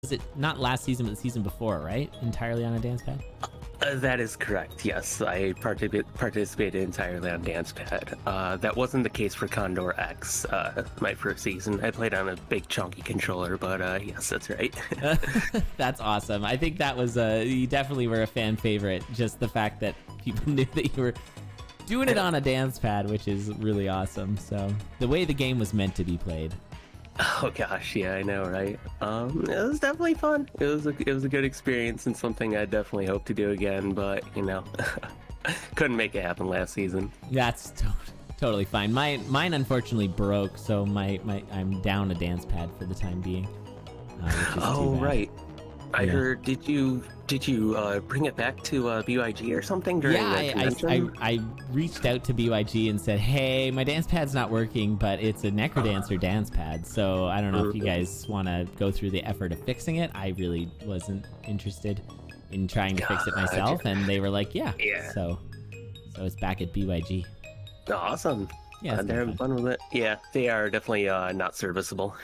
Was it not last season, but the season before, right? Entirely on a dance pad? That is correct, yes. I participated entirely on dance pad. That wasn't the case for Condor X, my first season. I played on a big chunky controller, but yes, that's right. That's awesome. I think that was, you definitely were a fan favorite. Just the fact that people knew that you were doing it on a dance pad, which is really awesome. So the way the game was meant to be played. Oh gosh, yeah, I know, right? It was definitely fun. It was a good experience and something I definitely hope to do again. But you know, couldn't make it happen last season. That's totally fine. Mine unfortunately broke, so I'm down a dance pad for the time being. Which is Oh too bad. right, I Yeah. heard. Did you bring it back to BYG or something during the convention? I reached out to BYG and said, hey, my dance pad's not working, but it's a Necrodancer dance pad, so I don't know if you guys want to go through the effort of fixing it. I really wasn't interested in trying to fix it myself, and they were like, yeah. So it's back at BYG. Awesome. Yeah, they're having fun with it. Yeah, they are definitely not serviceable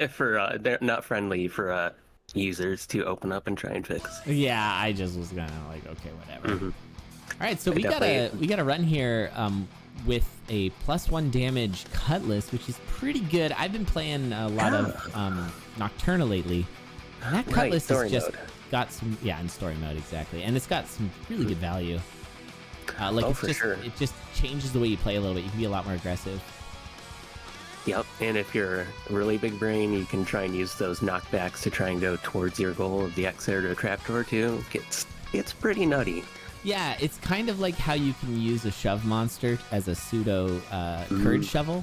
for they're not friendly for users to open up and try and fix. Yeah, I just was gonna like, okay, whatever. All right, so we definitely- got a run here with a +1 damage Cutlass, which is pretty good. I've been playing a lot of Nocturna lately, and that Cutlass story has just mode. got some, in story mode, exactly, and it's got some really good value. Like Oh, it's for just sure. it just changes the way you play a little bit. You can be a lot more aggressive. Yep, and if you're a really big brain, you can try and use those knockbacks to try and go towards your goal of the X-Air to a trapdoor too. It's pretty nutty. Yeah, it's kind of like how you can use a shove monster as a pseudo curd shovel.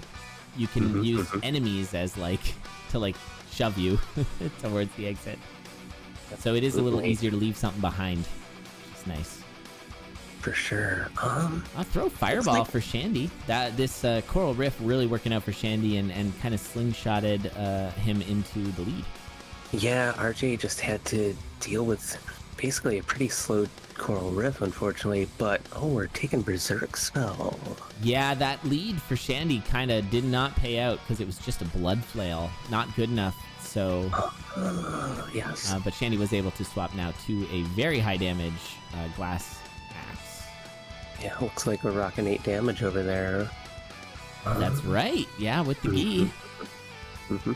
You can use enemies as to shove you towards the exit. So it is a little easier to leave something behind, which is nice. For sure. I'll throw Fireball for Shandee. This Coral Rift really working out for Shandee and kind of slingshotted him into the lead. Yeah, RJ just had to deal with basically a pretty slow Coral Rift, unfortunately. But we're taking Berserk Spell. Yeah, that lead for Shandee kind of did not pay out because it was just a Blood Flail. Not good enough. So, Yes. but Shandee was able to swap now to a very high damage Glass Axe. Yeah, looks like we're rocking 8 damage over there. That's right. Yeah, with the gi. Mhm.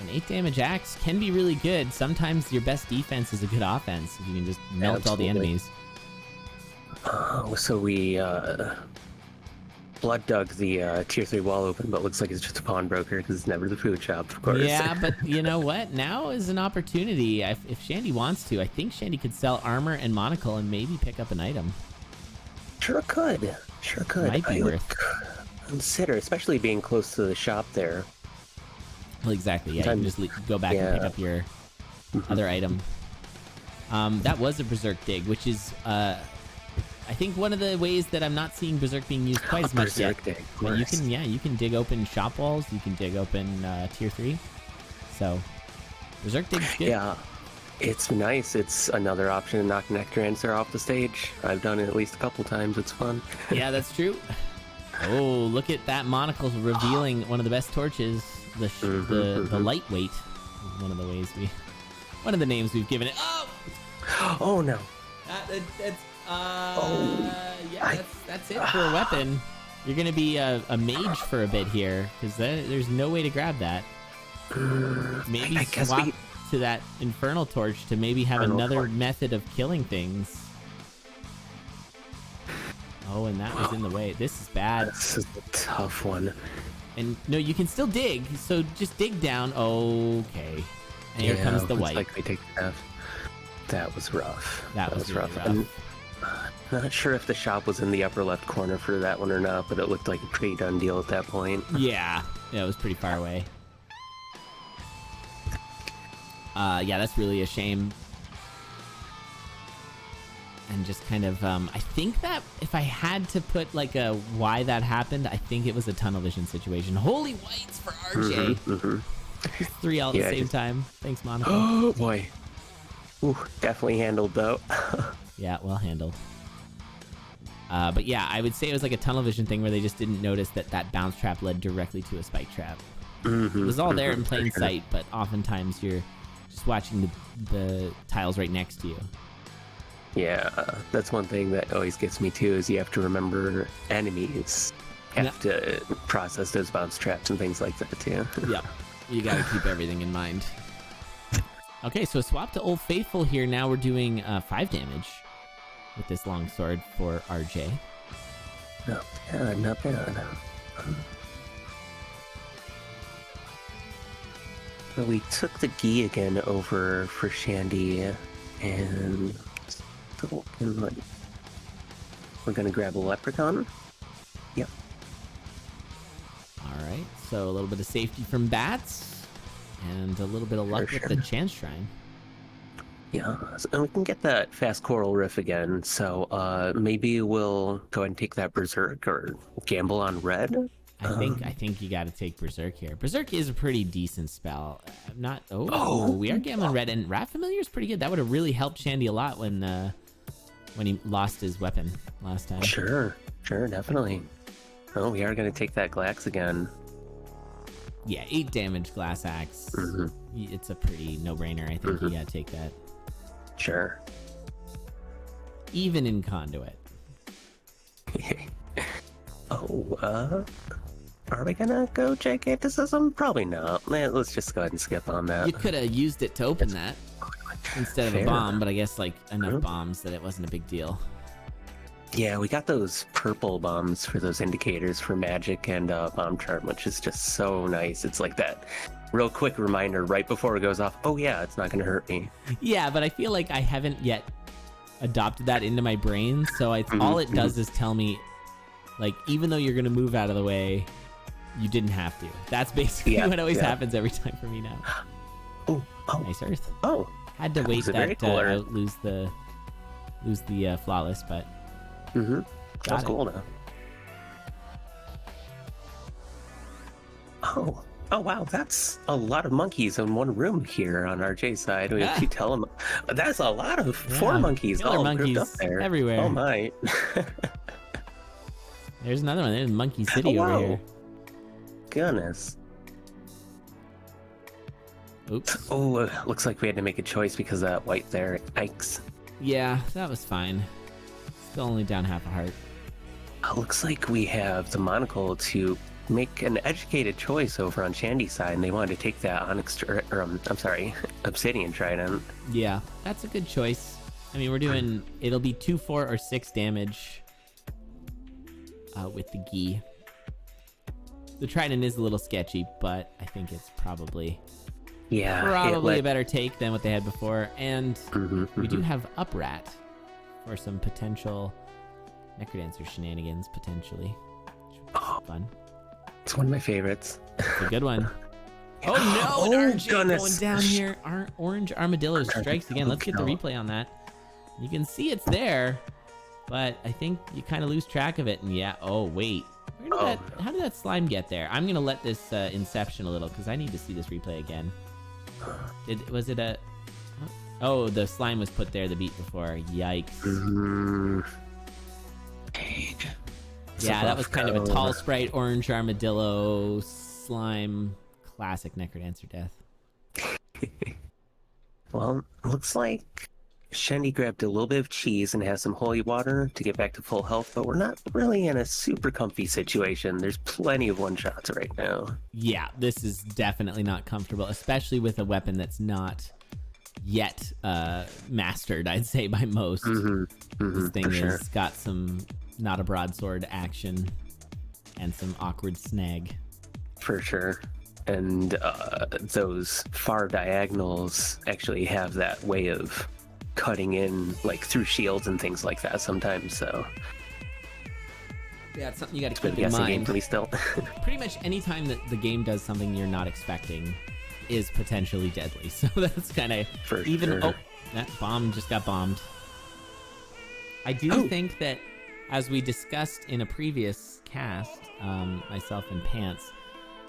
An 8 damage axe can be really good. Sometimes your best defense is a good offense if you can just melt all the Absolutely. enemies. So we blood dug the tier 3 wall open, but looks like it's just a pawnbroker because it's never the food shop, of course. Yeah, but you know what? Now is an opportunity. If Shandee wants to, I think Shandee could sell armor and monocle and maybe pick up an item. Sure could. Sure could. Might be I would worth. consider, especially being close to the shop there. Well, exactly. Yeah, you can just go back and pick up your other item. That was a Berserk dig, which is, I think, one of the ways that I'm not seeing Berserk being used quite as much yet. Berserk dig, of But you course. can can dig open shop walls. You can dig open tier 3. So Berserk dig's good. Yeah, it's nice. It's another option to knock Necrodancer off the stage. I've done it at least a couple times. It's fun. Yeah, that's true. Oh, look at that monocle revealing one of the best torches. The lightweight. One of the names we've given it. Oh, Oh no. That's it for a weapon. You're gonna be a mage for a bit here because there's no way to grab that. Maybe I guess swap to that infernal torch to maybe have Infernal another torch. method of killing things. Oh, and that was in the way. This is bad. This is a tough one. And no, you can still dig, so just dig down. Okay. And here comes the looks white. like they take F. That was rough. That was really rough. I'm not sure if the shop was in the upper left corner for that one or not, but it looked like a pretty done deal at that point. Yeah, it was pretty far away. Yeah, that's really a shame. And just kind of, I think that if I had to put like a why that happened, I think it was a tunnel vision situation. Holy whites for RJ. 3 all at the same time. Thanks, Monica. Oh boy. Ooh, definitely handled though. Yeah, well handled. But yeah, I would say it was like a tunnel vision thing where they just didn't notice that bounce trap led directly to a spike trap. It was all there in plain sight, but oftentimes you're just watching the tiles right next to you. Yeah, that's one thing that always gets me too, is you have to remember enemies have to process those bounce traps and things like that too. Yeah, you got to keep everything in mind. Okay, so swap to Old Faithful here. Now we're doing 5 damage with this longsword for RJ. Not bad, not bad. So we took the Gi again over for Shandee, and so we're gonna grab a Leprechaun. Yep. All right, so a little bit of safety from bats, and a little bit of luck with the Chance Shrine. Yeah, and we can get that fast Coral Riff again, so maybe we'll go ahead and take that Berserk or gamble on red. I think you got to take Berserk here. Berserk is a pretty decent spell. We are gambling red, and Rat Familiar is pretty good. That would have really helped Shandee a lot when he lost his weapon last time. Sure, definitely. Oh, we are going to take that Glax again. Yeah, 8 damage Glass Axe. It's a pretty no-brainer. I think you got to take that. Sure. Even in CoNDUIT. Are we gonna go giganticism? Probably not. Let's just go ahead and skip on that. You could have used it to open that instead of a bomb, but I guess like enough bombs that it wasn't a big deal. Yeah, we got those purple bombs for those indicators for magic and bomb charm, which is just so nice. It's like that real quick reminder right before it goes off. Oh yeah, it's not gonna hurt me. Yeah, but I feel like I haven't yet adopted that into my brain, so all it does is tell me, like, even though you're gonna move out of the way, you didn't have to. That's basically what always happens every time for me now. Oh, nice Earth. Oh, had to wait that out, lose the flawless, but that's cool now. Oh wow, that's a lot of monkeys in one room here on RJ's side. We have to tell them that's a lot of 4 monkeys all grouped up there everywhere. Oh my. There's another one. There's Monkey City over here. Goodness. Oops. Oh, looks like we had to make a choice because of that white there. Yikes. Yeah, that was fine. Still only down half a heart. Looks like we have the monocle to make an educated choice over on Shandee's side, and they wanted to take that Onyx, Obsidian Trident. Yeah, that's a good choice. I mean, we're doing, it'll be 2, 4, or 6 damage with the Gi. The Trident is a little sketchy, but I think it's probably a better take than what they had before. And we do have Uprat for some potential Necrodancer shenanigans, potentially. Which would be fun. It's one of my favorites. It's a good one. Oh no! RJ going down here. Orange Armadillo strikes again. Let's get the replay on that. You can see it's there, but I think you kind of lose track of it. And oh wait, how did that slime get there? I'm gonna let this inception a little because I need to see this replay again. Was it a? Oh, the slime was put there the beat before. Yikes. Yeah, that was kind of a tall sprite, orange armadillo, slime, classic Necrodancer death. Well, looks like Shandee grabbed a little bit of cheese and has some holy water to get back to full health, but we're not really in a super comfy situation. There's plenty of one-shots right now. Yeah, this is definitely not comfortable, especially with a weapon that's not yet mastered, I'd say, by most. This thing has got some not a broadsword action and some awkward snag. For sure. And those far diagonals actually have that way of cutting in, like, through shields and things like that sometimes, so... Yeah, it's something you gotta keep in mind. Gameplay still. Pretty much any time that the game does something you're not expecting is potentially deadly, so that's kind of... Sure. Oh, that bomb just got bombed. I do think that, as we discussed in a previous cast, myself and Pants,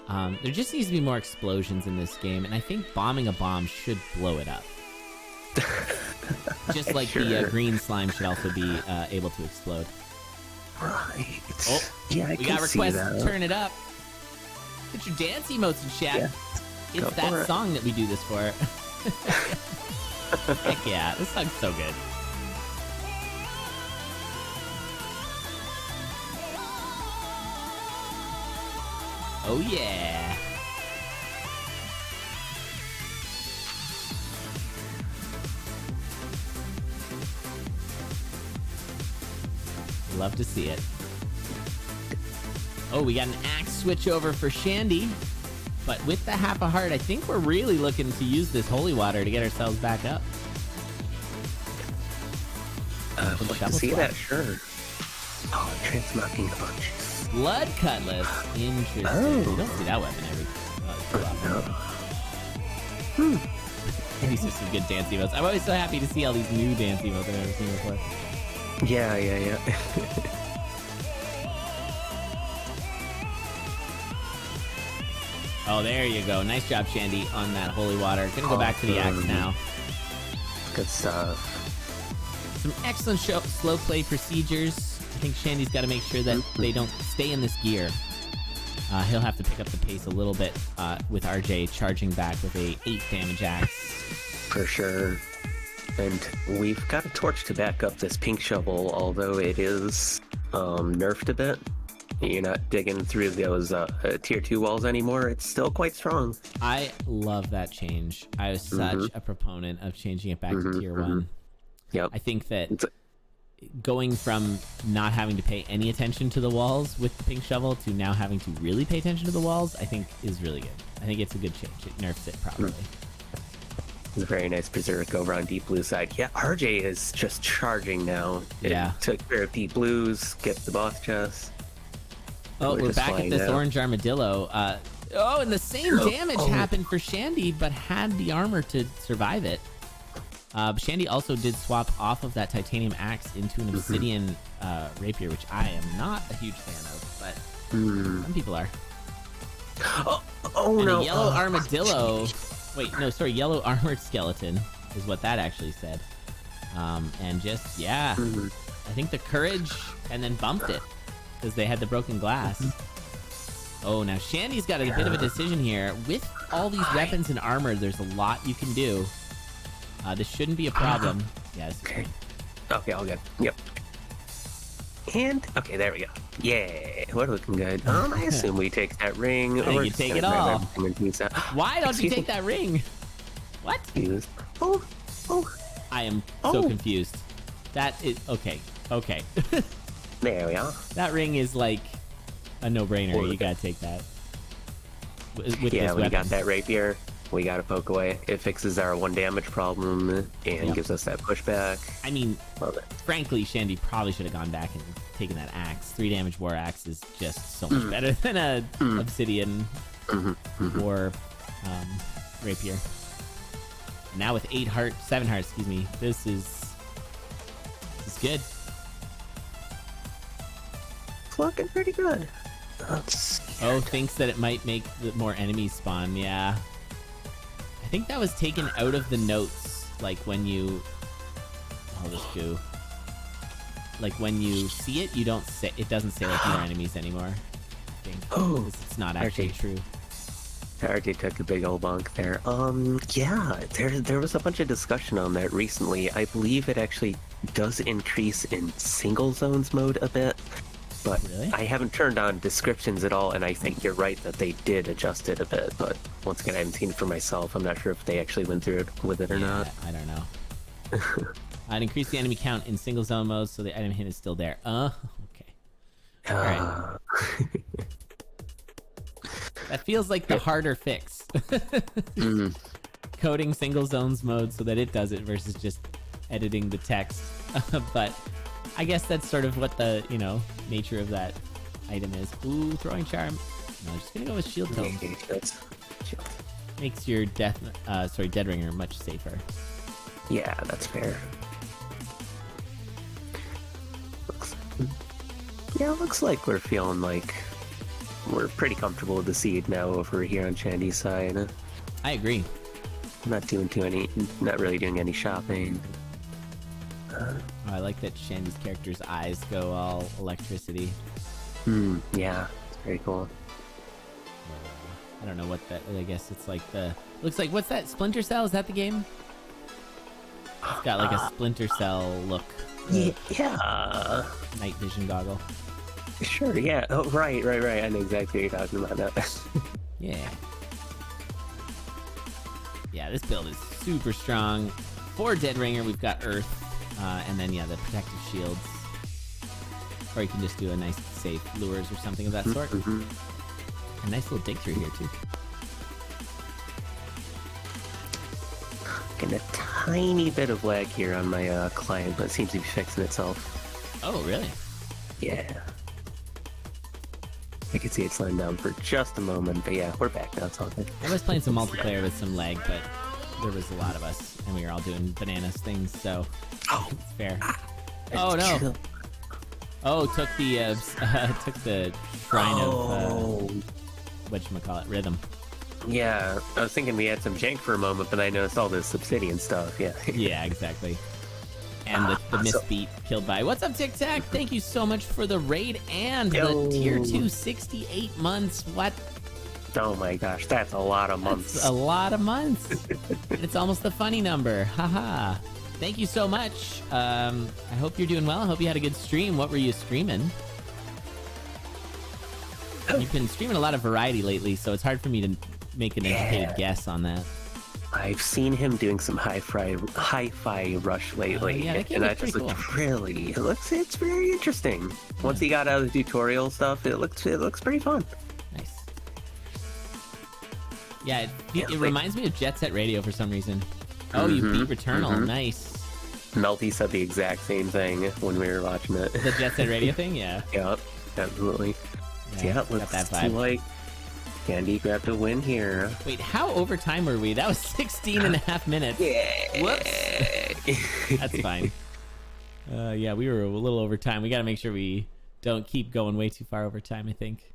there just needs to be more explosions in this game, and I think bombing a bomb should blow it up. Just like the green slime should also be able to explode. Right. Oh, yeah, we got requests to turn it up. Get your dance emotes in chat. Yeah. It's that song that we do this for. Heck yeah, this song's so good. Oh yeah. Love to see it. Oh, we got an axe switch over for Shandee. But with the half a heart, I think we're really looking to use this holy water to get ourselves back up. Would like to see that, sure. Oh, transmocking punch. Blood cutlass. Interesting. Oh. You don't see that weapon every These are some good dance emotes. I'm always so happy to see all these new dance emotes I've never seen before. Yeah. Oh, there you go. Nice job, Shandee, on that holy water. Gonna go back to the axe now. Good stuff. Some excellent slow play procedures. I think Shandee's got to make sure that they don't stay in this gear. He'll have to pick up the pace a little bit with Rjri charging back with a 8 damage axe. For sure. And we've got a torch to back up this pink shovel, although it is nerfed a bit. You're not digging through those tier 2 walls anymore. It's still quite strong. I love that change. I was such a proponent of changing it back to tier 1. Yep. I think that going from not having to pay any attention to the walls with the pink shovel to now having to really pay attention to the walls, I think is really good. I think it's a good change. It nerfs it properly. It's a very nice berserk over on deep blue side. Yeah, Rjri is just charging now. It took care of deep blues, get the boss chest. Oh, we're back at this orange armadillo. Oh, and the same damage happened for Shandee, but had the armor to survive it. Shandee also did swap off of that titanium axe into an obsidian rapier, which I am not a huge fan of, but some people are. And a yellow armadillo. Wait, no, sorry, yellow armored skeleton is what that actually said. And just, I think the courage, and then bumped it because they had the broken glass. Oh, now Shandee's got a bit of a decision here. With all these weapons and armor, there's a lot you can do. This shouldn't be a problem. Yes. Okay, all good. Yep. And, okay, there we go. Yeah, we're looking good. I assume we take that ring. I think you take it all. Why don't you take that ring? What? Oh. I am so confused. That is... Okay. There we are. That ring is like a no-brainer. You gotta take that. With we got that rapier. We gotta poke away. It fixes our 1 damage problem and gives us that pushback. I mean, frankly, Shandee probably should have gone back and taken that axe. 3 damage war axe is just so much better than a obsidian war rapier. Now with 7 hearts, excuse me. This is good. It's looking pretty good. Thinks that it might make more enemies spawn. Yeah. I think that was taken out of the notes, like when you... Oh, this goo. Like when you see it, you don't say... It doesn't say like more enemies anymore. I think. It's not actually true. Rjri took a big old bonk there. Yeah, there was a bunch of discussion on that recently. I believe it actually does increase in single zones mode a bit. But really? I haven't turned on descriptions at all, and I think you're right that they did adjust it a bit. But once again, I haven't seen it for myself. I'm not sure if they actually went through it with it or not. I don't know. I'd increase the enemy count in single zone mode, so the item hint is still there. Okay. All right. That feels like the harder fix. Coding single zones mode so that it does it versus just editing the text. But I guess that's sort of what the, nature of that item is. Ooh, throwing charm. No, I'm just gonna go with shield tome. Makes your dead ringer much safer. Yeah, that's fair. Looks like we're feeling like we're pretty comfortable with the seed now over here on Shandee's side. I agree. Not really doing any shopping. I like that Shandee's character's eyes go all electricity. Yeah, it's very cool. I don't know what that... I guess it's like the Looks like, what's that? Splinter Cell? Is that the game? It's got like a Splinter Cell look. Yeah. Night vision goggle. Sure, yeah. Oh, right. I know exactly what you're talking about now. Yeah. Yeah, this build is super strong. For Dead Ringer, we've got Earth, and then, yeah, the protective shields. Or you can just do a nice, safe lures or something of that sort. A nice little dig through here, too. Getting a tiny bit of lag here on my client, but it seems to be fixing itself. Oh, really? Yeah. I can see it slowing down for just a moment, but yeah, we're back now. It's all good. I was playing some multiplayer with some lag, but there was a lot of us, and we were all doing bananas things, so it's fair. Oh, no. Oh, took the shrine of, whatchamacallit, rhythm. Yeah, I was thinking we had some jank for a moment, but I noticed all this obsidian stuff, yeah. Yeah, exactly. And the misbeat killed by... What's up, Tic Tac? Thank you so much for the raid and the Tier 2 68 months. What? Oh my gosh, that's a lot of months. That's a lot of months. And it's almost the funny number. Haha. Thank you so much. I hope you're doing well. I hope you had a good stream. What were you streaming? You've been streaming a lot of variety lately, so it's hard for me to make an educated guess on that. I've seen him doing some hi-fi rush lately, yeah, and that just looks cool. It's very interesting. Once he got out of the tutorial stuff, it looks pretty fun. Nice. Yeah, it reminds me of Jet Set Radio for some reason. Oh, you beat Returnal. Nice. Melty said the exact same thing when we were watching it. The Jet Set Radio thing? Yeah. Yep, absolutely. Yeah, looks like Shandee grabbed a win here. Wait, how overtime were we? That was 16 and a half minutes. Yeah. Whoops. That's fine. Yeah, we were a little over time. We got to make sure we don't keep going way too far over time, I think.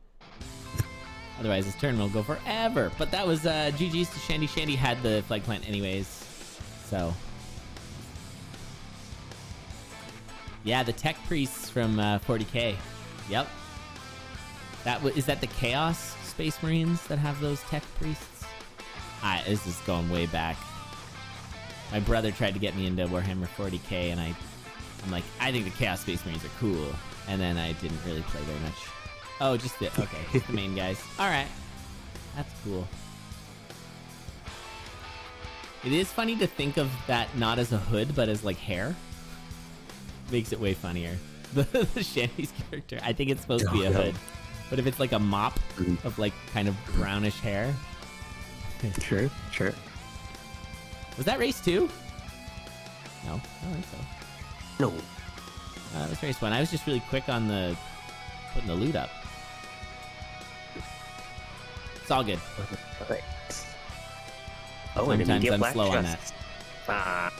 Otherwise, this turn will go forever. But that was GG's to Shandee. Shandee had the flag plant anyways. So. Yeah, the tech priests from 40k. Yep. Is that the Chaos Space Marines that have those tech priests? This is going way back. My brother tried to get me into Warhammer 40k, and I'm like, I think the Chaos Space Marines are cool. And then I didn't really play very much. Oh, just the main guys. All right, that's cool. It is funny to think of that not as a hood, but as like hair. Makes it way funnier. The Shandee's character, I think it's supposed to be a hood. But if it's like a mop of like kind of brownish hair. Sure. Was that race 2? No, I don't think so. No. That was race 1. I was just really quick on putting the loot up. It's all good. Right. Oh, sometimes I'm slow on that.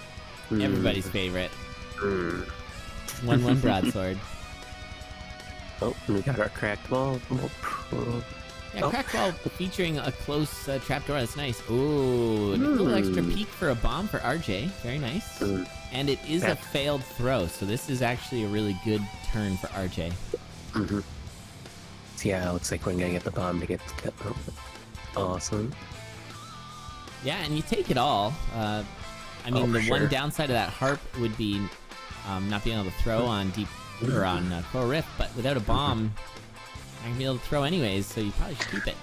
Everybody's favorite. 1-1 broadsword. Oh, we got our cracked wall. Yeah, cracked wall featuring a close trapdoor. That's nice. Ooh, a little extra peek for a bomb for RJ. Very nice. And it is a failed throw, so this is actually a really good turn for RJ. So yeah, it looks like we're gonna get the bomb to get awesome. Yeah, and you take it all. I mean, the one downside of that harp would be not being able to throw on deep or on Coral Rift, but without a bomb, I'm gonna be able to throw anyways, so you probably should keep it.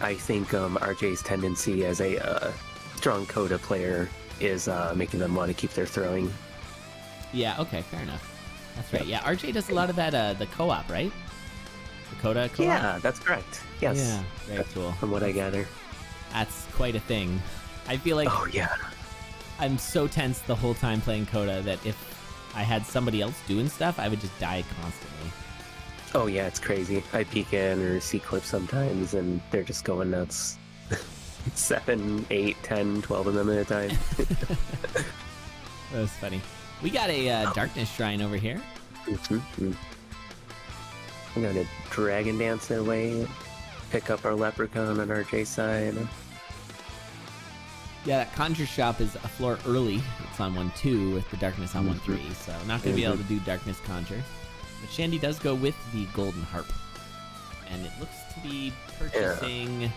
I think RJ's tendency as a strong Coda player is making them want to keep their throwing. Yeah, okay, fair enough. That's right. Yeah, RJ does a lot of that, the co-op, right? The Coda co-op? Yeah, that's correct. Yes. Yeah, very cool. From what I gather. That's quite a thing. I feel like I'm so tense the whole time playing Coda that if I had somebody else doing stuff, I would just die constantly. Oh yeah, it's crazy. I peek in or see clips sometimes, and they're just going nuts. 7, 8, 10, 12 of them at a time. That was funny. We got a darkness shrine over here. I'm gonna dragon dance it away, pick up our leprechaun on RJ's side. Yeah, that conjure shop is a floor early. It's on 1-2 with the darkness on 1-3, so not going to be able to do darkness conjure. But Shandee does go with the golden harp. And it looks to be purchasing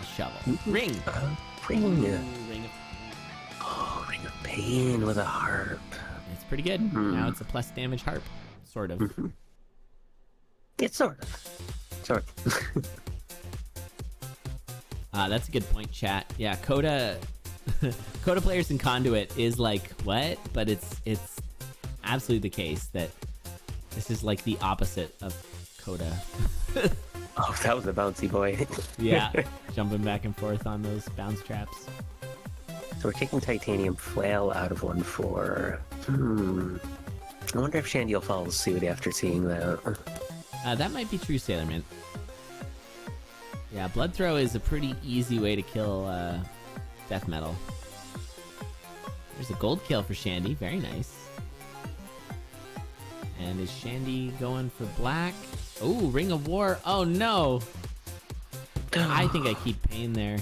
A shovel. Ring. Ring. Ooh, ring of... Oh, Ring of Pain with a harp. It's pretty good. Now it's a plus damage harp, sort of. It's sort of. Sort of. That's a good point, chat. Yeah, Coda Coda players in Conduit is like, what? But it's absolutely the case that this is like the opposite of Coda. Oh, that was a bouncy boy. Yeah, jumping back and forth on those bounce traps. So we're taking Titanium Flail out of 1-4. I wonder if Shandee will follow suit after seeing that. That might be true, Sailorman. Yeah, Blood Throw is a pretty easy way to kill Death Metal. There's a gold kill for Shandee. Very nice. And is Shandee going for black? Oh, Ring of War. Oh, no. I think I keep Pain there.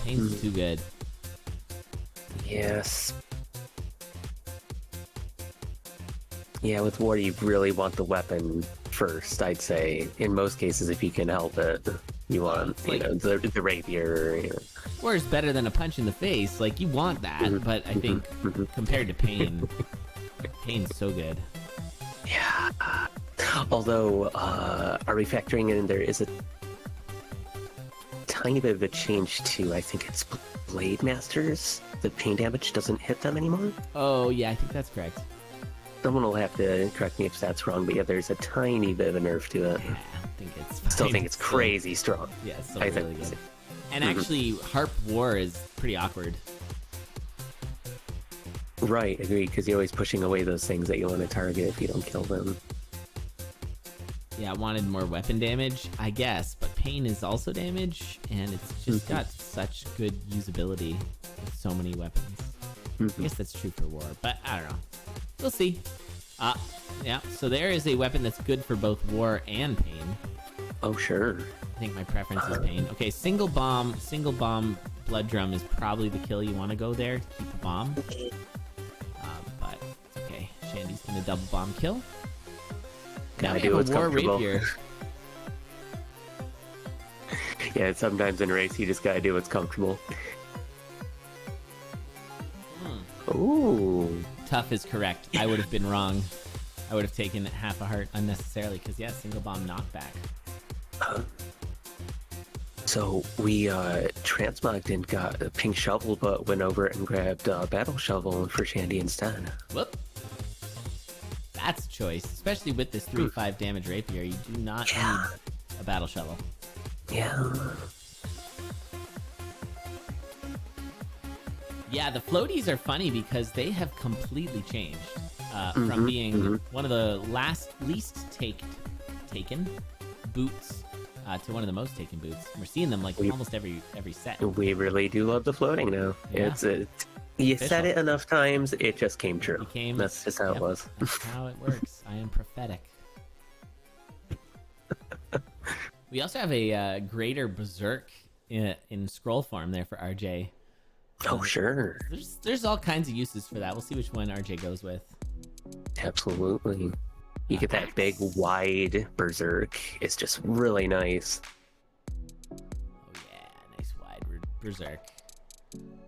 Pain's too good. Yes. Yeah, with War, you really want the weapon first, I'd say. In most cases, if you can help it, you want, like, the rapier. You know. War is better than a punch in the face. Like, you want that, but I think compared to Pain, Pain's so good. Yeah. Although, are we factoring in there is a tiny bit of a change to, I think it's Blade Masters? The pain damage doesn't hit them anymore? Oh, yeah, I think that's correct. Someone will have to correct me if that's wrong, but yeah, there's a tiny bit of a nerf to it. Yeah, I think it's fine. Still think it's crazy strong. Yeah, it's still I really think. good. And actually, Harp War is pretty awkward. Right, agreed, because you're always pushing away those things that you want to target if you don't kill them. Yeah, I wanted more weapon damage, I guess, but Pain is also damage, and it's just got such good usability with so many weapons. I guess that's true for War, but I don't know. We'll see. Yeah, so there is a weapon that's good for both War and Pain. Oh, sure. I think my preference is Pain. Okay, single bomb, Blood Drum is probably the kill you want to go there to keep a bomb. But it's okay. Shandee's gonna double bomb kill. Now we have a War Rapier. Yeah, sometimes in race you just gotta do what's comfortable. Ooh. Tough is correct. I would have been wrong. I would have taken half a heart unnecessarily because, yeah, single bomb knockback. So we transmogged and got a pink shovel, but went over and grabbed a battle shovel for Shandee instead. Whoop. That's a choice, especially with this 3-5 damage rapier. You do not need a battle shovel. Yeah. Yeah, the floaties are funny because they have completely changed from being one of the least taken boots to one of the most taken boots. We're seeing them like almost every set. We really do love the floating now. Yeah. You said it enough times, it just came true. That's just how it was. That's how it works. I am prophetic. We also have a greater berserk in scroll form there for RJ. Oh, sure. There's all kinds of uses for that. We'll see which one RJ goes with. Absolutely. You get that big, wide berserk. It's just really nice. Oh, yeah. Nice wide berserk.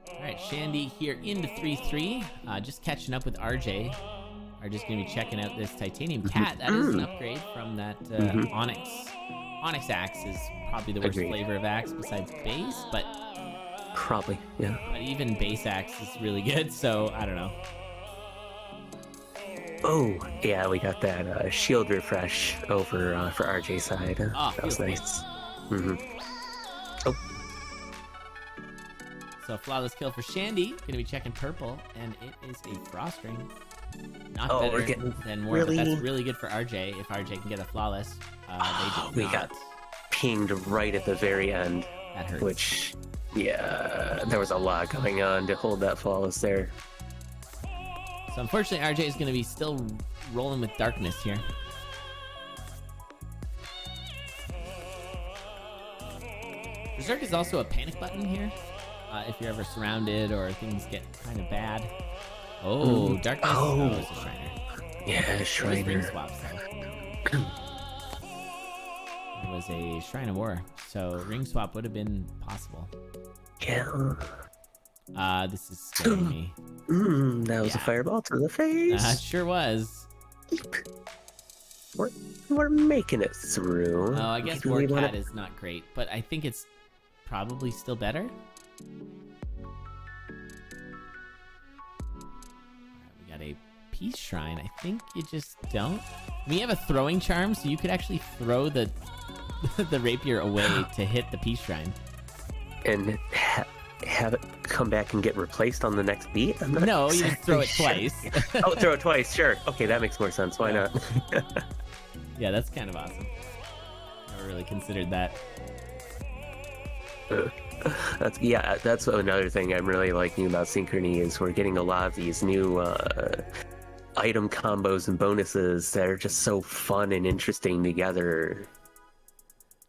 All right, Shandee here into 3-3. Just catching up with RJ. RJ's going to be checking out this Titanium Cat. That is an upgrade from that Onyx. Onyx Axe is probably the worst flavor of axe besides base, but... Probably, yeah. But even base axe is really good, so I don't know. Oh, yeah, we got that shield refresh over for RJ's side. That was nice. Oh. So flawless kill for Shandee. Gonna be checking purple, and it is a frost ring. Not we're better getting than more, but that's really good for RJ. If RJ can get a flawless, we got pinged right at the very end. That hurts. Which, yeah, there was a lot going on to hold that flawless there. So unfortunately, RJ is going to be still rolling with darkness here. Berserk is also a panic button here. If you're ever surrounded or things get kind of bad. Oh, darkness. Oh, it's a Shriner. Yeah, Shriner. Ring swaps, though. It was a Shrine of War so ring swap would have been possible. Yeah. This is scaring me. That was a fireball to the face. It sure was. We're making it through. Oh, I guess War Cat is not great, but I think it's probably still better. Alright, we got a Peace Shrine. I think you just don't. We have a throwing charm, so you could actually throw the the rapier away to hit the Peace Shrine. And have it come back and get replaced on the next beat? No, you just throw it twice. Oh, throw it twice, sure. Okay, that makes more sense. Why not? Yeah, that's kind of awesome. Never really considered that. That's another thing I'm really liking about Synchrony is we're getting a lot of these new item combos and bonuses that are just so fun and interesting together.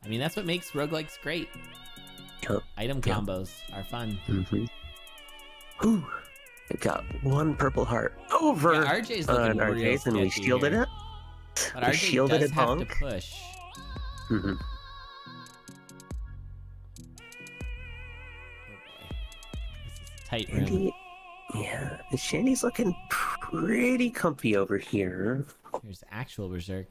I mean, that's what makes roguelikes great. Yep. Item combos are fun. Ooh, I got one purple heart over RJ's looking on real RJ's, and we sketchy shielded here. it. But We RJ shielded does it, have to Bonk. push. Oh boy. This is a tight room. Shandee, yeah, Shandee's looking pretty comfy over here. Here's actual Berserk.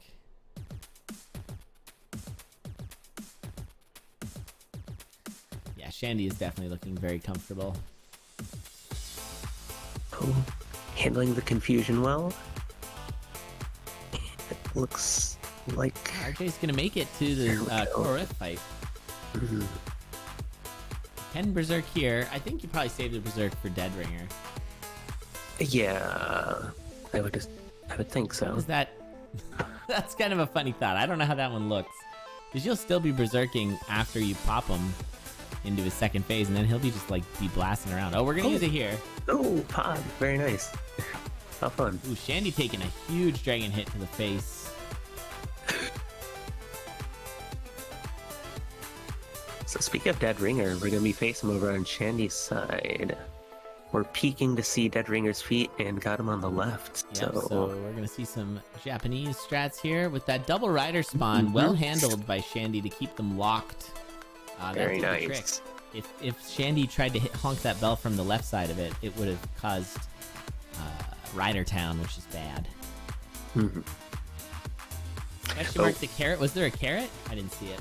Yeah, Shandee is definitely looking very comfortable. Oh, handling the confusion well. It looks like... RJ's gonna make it to the CoNDUIT fight. 10 Berserk here. I think you probably saved the Berserk for Dead Ringer. Yeah, I would think so. Is that... That's kind of a funny thought. I don't know how that one looks. Because you'll still be Berserking after you pop him into his second phase, and then he'll be just like be blasting around. Oh, we're gonna use it here. Oh, pod. Very nice. How fun. Ooh, Shandee taking a huge dragon hit to the face. So speaking of Dead Ringer, we're gonna be facing him over on Shandee's side. We're peeking to see Dead Ringer's feet and got him on the left. Yep, so we're gonna see some Japanese strats here with that double rider spawn, well handled by Shandee to keep them locked. Very that did the nice. trick. If Shandee tried to honk that bell from the left side of it, it would have caused Rider Town, which is bad. Question mark the carrot. Was there a carrot? I didn't see it.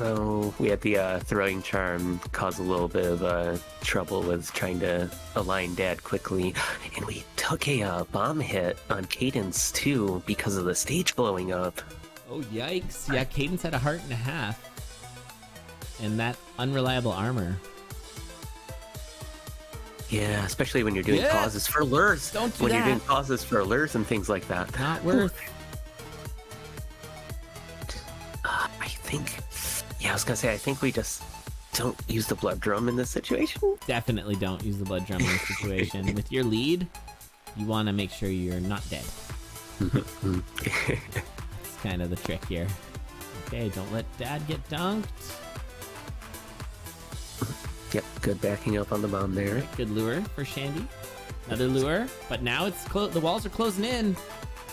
Oh, we had the throwing charm cause a little bit of trouble with trying to align Dad quickly, and we took a bomb hit on Cadence too because of the stage blowing up. Oh yikes! Yeah, Cadence had a heart and a half, and that unreliable armor. Yeah, especially when you're doing pauses for lures. Don't do when that. you're doing pauses for lures and things like that. Not worth. I think. Yeah, I was gonna say. I think we just don't use the blood drum in this situation. Definitely don't use the blood drum in this situation. With your lead, you want to make sure you're not dead. That's kind of the trick here. Okay, don't let Dad get dunked. Yep, good backing up on the bomb there. Right, good lure for Shandee. Another lure, but now it's the walls are closing in.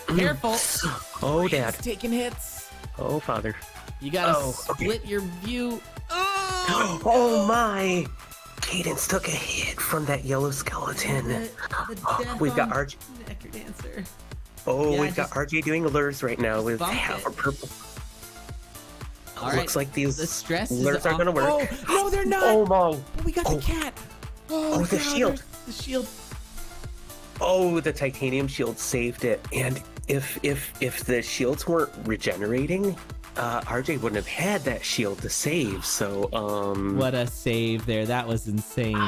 Careful. Oh, Dad. It's taking hits. Oh, Father. You gotta split your view. Oh! Oh my! Cadence took a hit from that yellow skeleton. We've got RJ. Necrodancer. Oh, Yeah, we've got RJ doing lures right now with bump half a it. purple. All right, Looks like these the stress lures is aren't gonna work. Oh, no, they're not. Oh, my. But we got the cat. Oh, the God, shield. The shield. Oh, the titanium shield saved it. And if the shields weren't regenerating, RJ wouldn't have had that shield to save. So, What a save there. That was insane.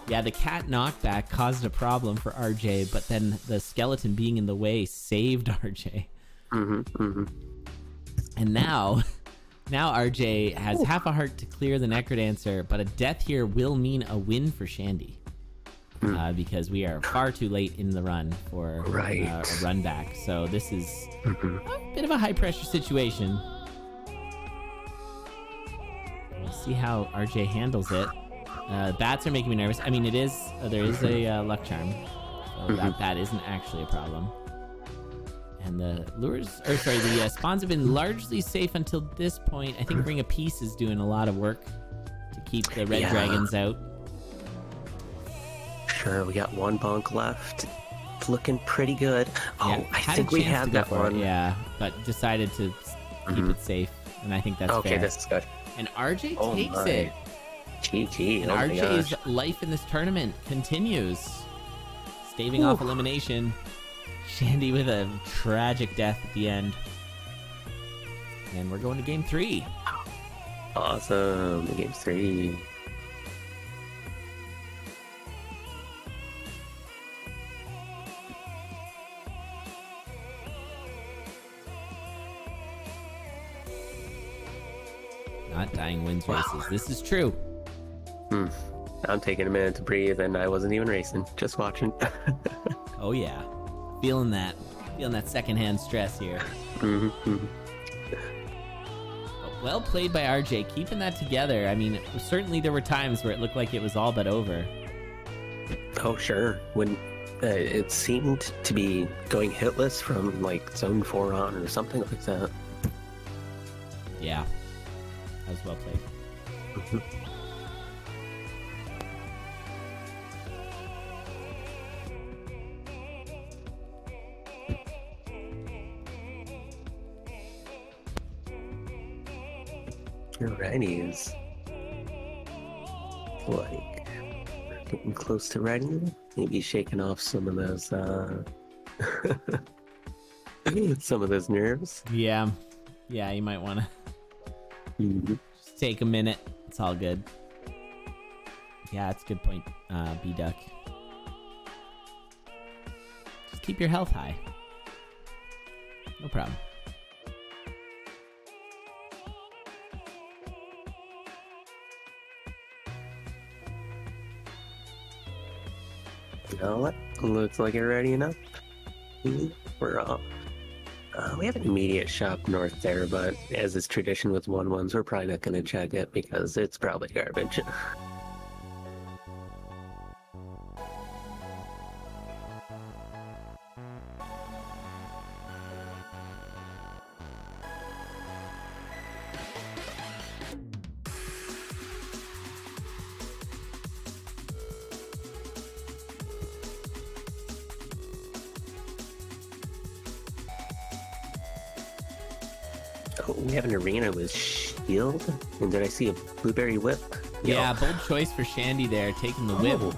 Yeah, the cat knockback caused a problem for RJ, but then the skeleton being in the way saved RJ. And now RJ has half a heart to clear the Necrodancer, but a death here will mean a win for Shandee. Because we are far too late in the run for a run back. So this is a bit of a high pressure situation. We'll see how RJ handles it. Bats are making me nervous. I mean, there is a luck charm, so that isn't actually a problem. And the spawns have been largely safe until this point. I think Ring of Peace is doing a lot of work to keep the red dragons out. Sure, we got one bonk left. It's looking pretty good. Oh, Yeah, I think we had that one. Yeah, but decided to keep it safe, and I think that's okay, fair. this is good. And RJ takes my. it. GG. And Oh my RJ's gosh. life in this tournament continues, staving off elimination. Shandee with a tragic death at the end. And we're going to game 3. Awesome. Game 3. Not dying wins races. This is true. I'm taking a minute to breathe, and I wasn't even racing, just watching. Oh yeah, feeling that secondhand stress here. Well played by RJ, keeping that together. I mean, certainly there were times where it looked like it was all but over. Oh sure, when it seemed to be going hitless from like zone 4 on or something like that. Yeah, that was well played. Alrighties. Like, getting close to ready. Maybe shaking off some of those, some of those nerves. Yeah, you might want to just take a minute. It's all good. Yeah, that's a good point, B-Duck. Just keep your health high. No problem. You know what? Looks like you're ready enough. We're off. We have an immediate shop north there, but as is tradition with 1-1s, we're probably not going to check it because it's probably garbage. Oh, we have an arena with shield, and did I see a blueberry whip? Yeah, bold choice for Shandee there, taking the whip. Oh.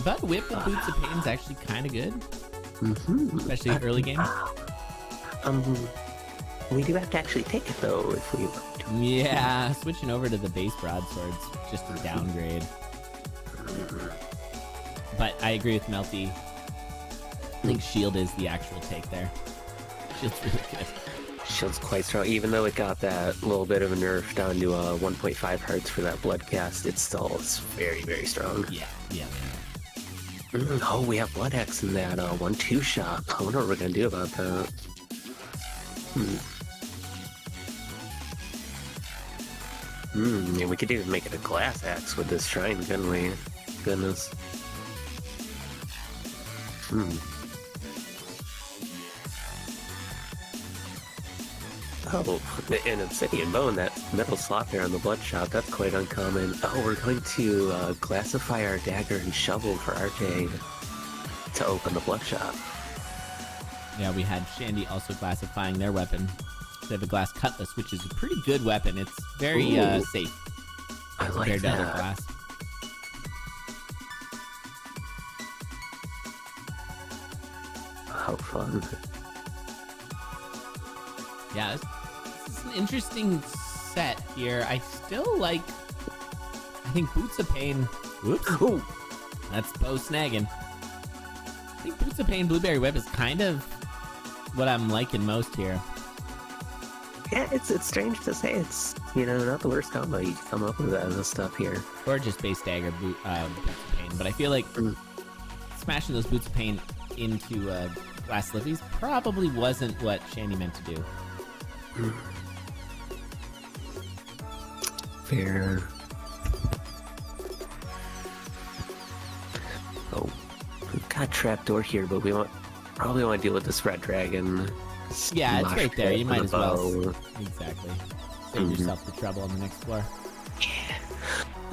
But the whip with Boots of Pain is actually kind of good, especially early game. We do have to actually take it though if we want to. Yeah, switching over to the base broadsword's just a downgrade. But I agree with Melty. I think shield is the actual take there. Shield's really good. Shield's quite strong, even though it got that little bit of a nerf down to 1.5 hearts for that blood cast. It's still very, very strong. Yeah. Oh, we have Blood X in that 1-2 shop. I wonder what we're gonna do about that. And we could even make it a glass axe with this shrine, couldn't we? Goodness. Oh, an Obsidian Bone, that metal slot there on the blood shop, that's quite uncommon. Oh, we're going to glassify our dagger and shovel for RJ to open the blood shop. Yeah, we had Shandee also classifying their weapon. They have a glass cutlass, which is a pretty good weapon. It's very safe I like compared to other that. glass. How fun. Yeah, this is an interesting set here. I still like, I think Boots of Pain. Whoops. Ooh. That's Bo snagging. I think Boots of Pain Blueberry Whip is kind of what I'm liking most here. Yeah, it's strange to say. It's, not the worst combo you can come up with out of this stuff here. Or just base dagger Boots of Pain. But I feel like smashing those Boots of Pain into glass slippies probably wasn't what Shandee meant to do. Fair. Oh, we've got trapdoor here, but we probably want to deal with this red dragon. Yeah, it's right there. You might as well. Bow. Exactly. Save yourself the trouble on the next floor. Yeah.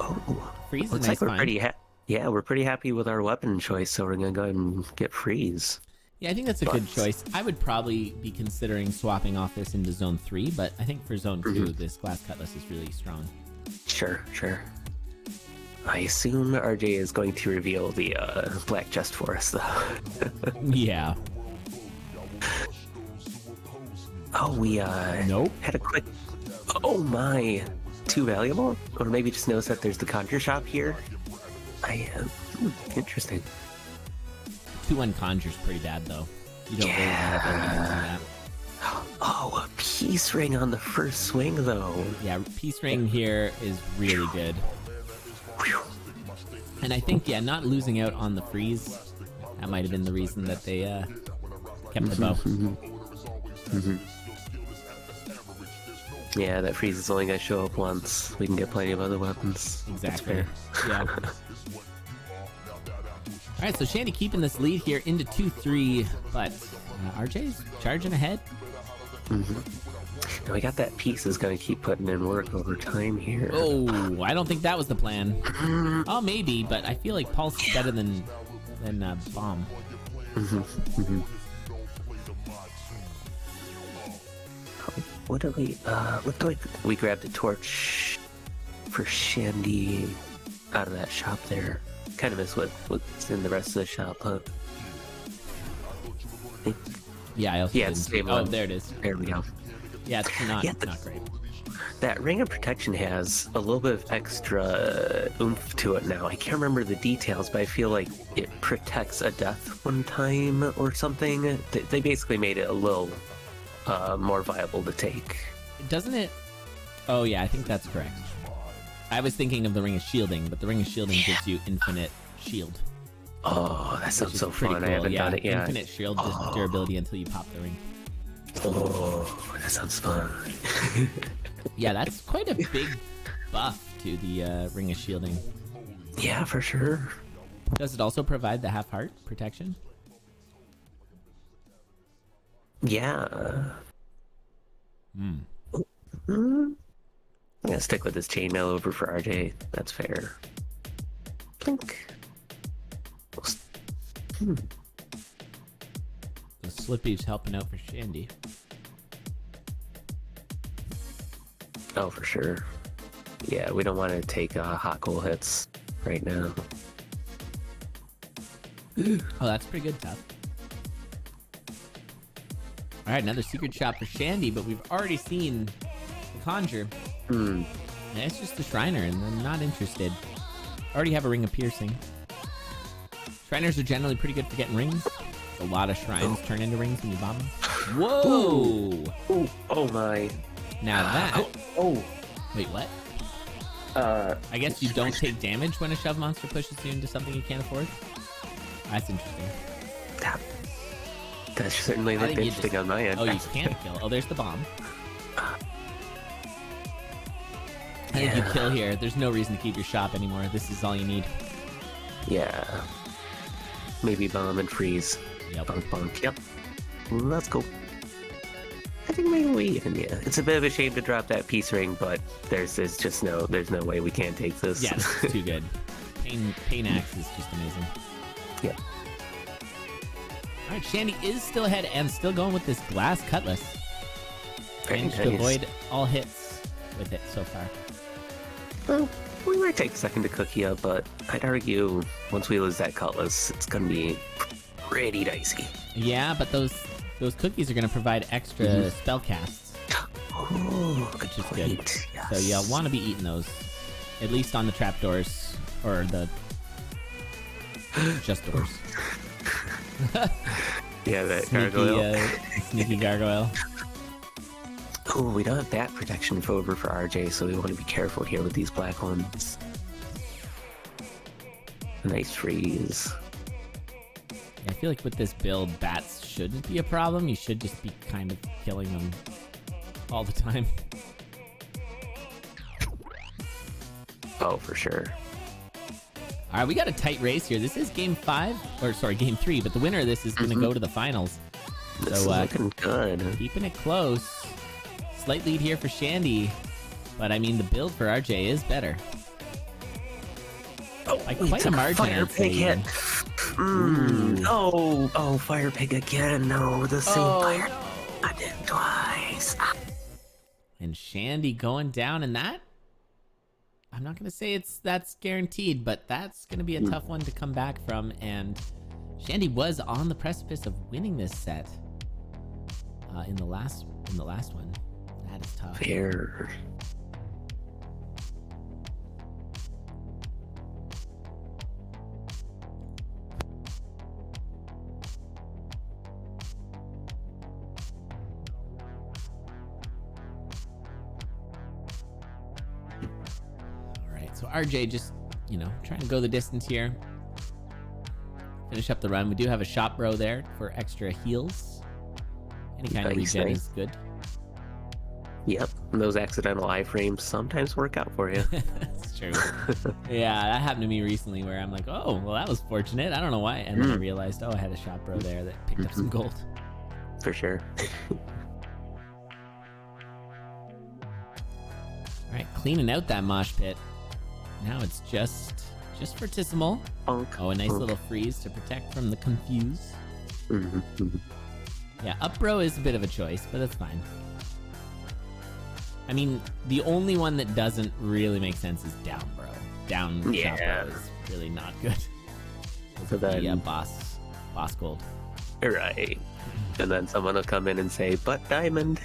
Oh, Freeze looks is like nice we're find. yeah, we're pretty happy with our weapon choice, so we're gonna go ahead and get freeze. Yeah, I think that's a good choice. I would probably be considering swapping off this into Zone 3, but I think for Zone 2, this Glass Cutlass is really strong. Sure. I assume RJ is going to reveal the black chest for us, though. Yeah. Oh, we Nope. had a quick. Oh my, too valuable, or maybe just notice that there's the conjure shop here. I am interesting. 2-1 Conjure's pretty bad, though. You don't really want to go using that. Oh, a peace ring on the first swing, though. Yeah, Peace Ring here is really good. And I think, yeah, not losing out on the freeze, that might have been the reason that they kept the bow. Yeah, that freeze is only gonna show up once. We can get plenty of other weapons. Exactly. Yeah. All right, so Shandee keeping this lead here into 2-3, but RJ's charging ahead. Now we got that piece is gonna keep putting in work over time here. Oh, I don't think that was the plan. Oh, maybe, but I feel like Pulse is better than Bomb. What do we? Looked like we grabbed a torch for Shandee out of that shop there. Kind of miss what's in the rest of the shop, huh? Yeah, I also Yeah, didn't. it's the same Oh, one. there it is. There we go. Yeah, it's not, Yeah, not great. That ring of protection has a little bit of extra oomph to it now. I can't remember the details, but I feel like it protects a death one time or something. They basically made it a little more viable to take. Doesn't it? Oh, yeah, I think that's correct. I was thinking of the Ring of Shielding, but the Ring of Shielding gives you infinite shield. Oh, that sounds so pretty fun. cool. I haven't Yeah, done it yet. infinite shield durability until you pop the ring. Oh, that sounds fun. Yeah, that's quite a big buff to the Ring of Shielding. Yeah, for sure. Does it also provide the half heart protection? Yeah. I'm gonna stick with this chainmail over for RJ. That's fair. Plink. The Slippy's helping out for Shandee. Oh, for sure. Yeah, we don't want to take hot goal hits right now. Oh, that's pretty good, Tough. All right, another secret shop for Shandee, but we've already seen the Conjure. And it's just the Shriner, and I'm not interested. Already have a Ring of Piercing. Shriners are generally pretty good for getting rings. A lot of shrines turn into rings when you bomb them. Whoa! Oh my. Now that... Oh. Wait, what? I guess you don't take damage when a shove monster pushes you into something you can't afford? That's interesting. That's certainly I think you interesting just- on my end. Oh, you can't kill. Oh, there's the bomb. I think you kill here. There's no reason to keep your shop anymore. This is all you need. Yeah. Maybe bomb and freeze. Yep. Bonk, bonk. Yep. Let's go. I think maybe we even, yeah. It's a bit of a shame to drop that peace ring, but there's no way we can't take this. Yeah, this is too good. Pain Axe is just amazing. Yep. All right, Shandee is still ahead and still going with this Glass Cutlass. Very Managed to nice. avoid all hits with it so far. Well, we might take a second to cook you up, but I'd argue once we lose that cutlass, it's gonna be pretty dicey. Yeah, but those cookies are going to provide extra spell casts, Oh, which is point. good. Yes. So you'll want to be eating those, at least on the trapdoors or the just doors. Yeah, that gargoyle. Sneaky gargoyle. Oh, we don't have bat protection for RJ, so we want to be careful here with these black ones. Nice freeze. I feel like with this build, bats shouldn't be a problem. You should just be kind of killing them all the time. Oh, for sure. All right, we got a tight race here. This is game 3, but the winner of this is going to go to the finals. This is looking good. Keeping it close. Slight lead here for Shandee. But I mean, the build for RJ is better. Oh, like quite a margin. Fire pig hit. Oh, fire pig again. No, the same fire. No. I did it twice. And Shandee going down, and that, I'm not gonna say that's guaranteed, but that's gonna be a tough one to come back from. And Shandee was on the precipice of winning this set in the last one. That is tough. Fair. So RJ just, trying to go the distance here. Finish up the run. We do have a shot bro there for extra heals. Any kind of regen is good. Yep, those accidental iframes sometimes work out for you. That's true. Yeah, that happened to me recently where I'm like, oh, well, that was fortunate. I don't know why. And then I realized, I had a shot bro there that picked up some gold. For sure. All right, cleaning out that mosh pit. Now it's just Fortissimo. Oh, a nice little freeze to protect from the confuse. Yeah, up bro is a bit of a choice, but that's fine. I mean, the only one that doesn't really make sense is down bro. Down shot bro is really not good. So the boss gold. Right. And then someone will come in and say, but diamond.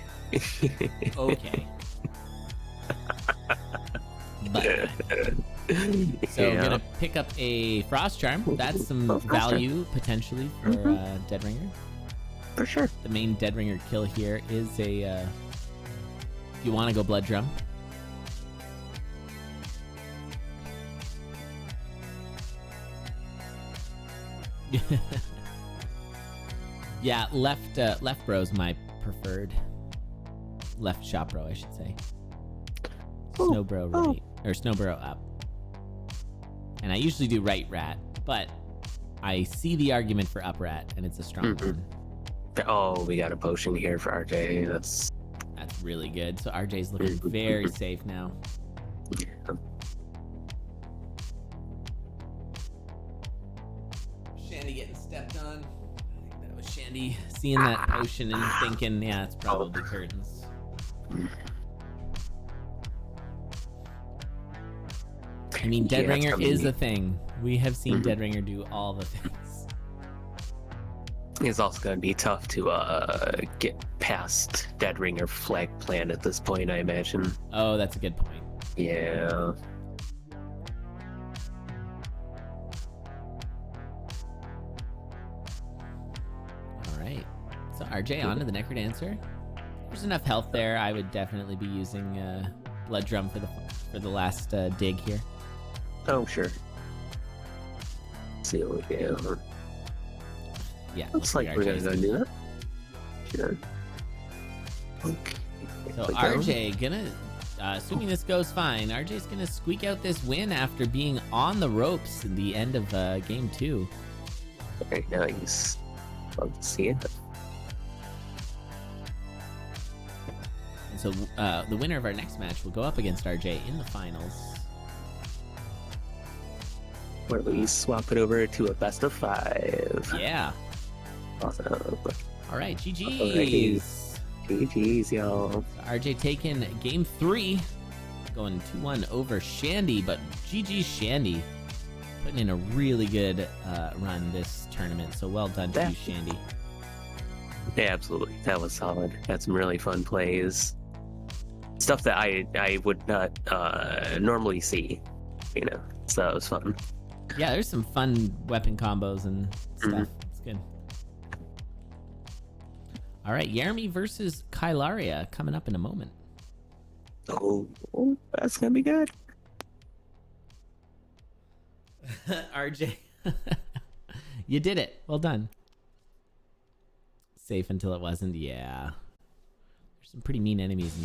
Okay. But so I'm gonna pick up a frost charm. That's some value potentially for Dead Ringer. For sure. The main Dead Ringer kill here is a if you want to go blood drum. Yeah, left bro is my preferred. Left shot bro, I should say. Snow bro right, or snow bro up. And I usually do right rat, but I see the argument for up rat, and it's a strong one. Oh, we got a potion here for RJ. That's really good. So RJ's looking very safe now. Shandee getting stepped on. I think that was Shandee seeing that potion and thinking, yeah, it's probably curtains. I mean, Dead Ringer is a thing. We have seen Dead Ringer do all the things. It's also going to be tough to get past Dead Ringer flag plant at this point, I imagine. Oh, that's a good point. Yeah. All right. So RJ on to the Necrodancer. There's enough health there. I would definitely be using Blood Drum for the last dig here. Oh, sure. Let's see what we do. Yeah. Looks like we're going to do that. Sure. Okay. So RJ gonna, assuming this goes fine, RJ's gonna squeak out this win after being on the ropes in the end of game 2. Very nice. Love to see it. And so the winner of our next match will go up against RJ in the finals. Where we swap it over to a best of 5. Yeah. Awesome. All right, GG's. GG's, y'all. So RJ taking game 3, going 2-1 over Shandee, but GG's Shandee putting in a really good run this tournament. So well done to you, Shandee. Yeah, absolutely. That was solid. Had some really fun plays. Stuff that I would not normally see, So that was fun. Yeah, there's some fun weapon combos and stuff. It's good. All right, Rjri versus Kylaria coming up in a moment. Oh, that's gonna be good. RJ, you did it. Well done. Safe until it wasn't. Yeah. There's some pretty mean enemies in this